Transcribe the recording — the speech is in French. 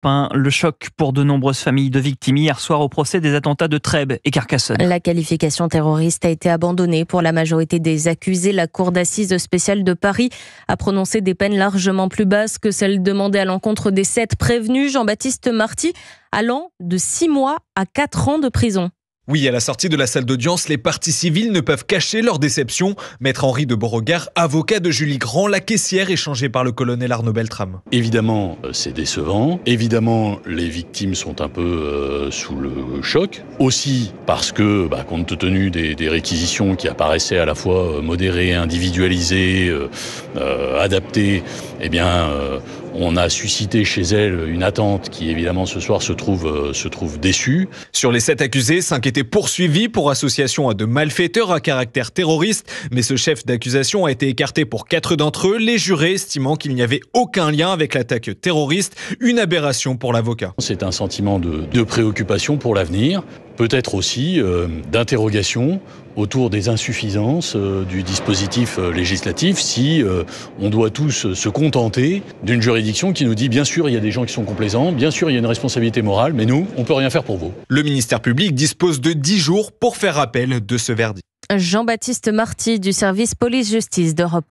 Le choc pour de nombreuses familles de victimes hier soir au procès des attentats de Trèbes et Carcassonne. La qualification terroriste a été abandonnée pour la majorité des accusés. La Cour d'assises spéciale de Paris a prononcé des peines largement plus basses que celles demandées à l'encontre des 7 prévenus. Jean-Baptiste Marty allant de 6 mois à 4 ans de prison. Oui, à la sortie de la salle d'audience, les parties civiles ne peuvent cacher leur déception. Maître Henri de Beauregard, avocat de Julie Grand, la caissière échangée par le colonel Arnaud Beltrame. Évidemment, c'est décevant. Évidemment, les victimes sont un peu sous le choc. Aussi parce que, compte tenu des réquisitions qui apparaissaient à la fois modérées, individualisées, adaptées, on a suscité chez elle une attente qui, évidemment, ce soir se trouve déçue. Sur les 7 accusés, 5 étaient poursuivis pour association à de malfaiteurs à caractère terroriste. Mais ce chef d'accusation a été écarté pour 4 d'entre eux, les jurés estimant qu'il n'y avait aucun lien avec l'attaque terroriste. Une aberration pour l'avocat. C'est un sentiment de préoccupation pour l'avenir, peut-être aussi d'interrogation autour des insuffisances du dispositif législatif si on doit tous se contenter d'une juridiction qui nous dit bien sûr il y a des gens qui sont complaisants, bien sûr il y a une responsabilité morale, mais nous, on peut rien faire pour vous. Le ministère public dispose de 10 jours pour faire appel de ce verdict. Jean-Baptiste Marty du service police-justice d'Europe.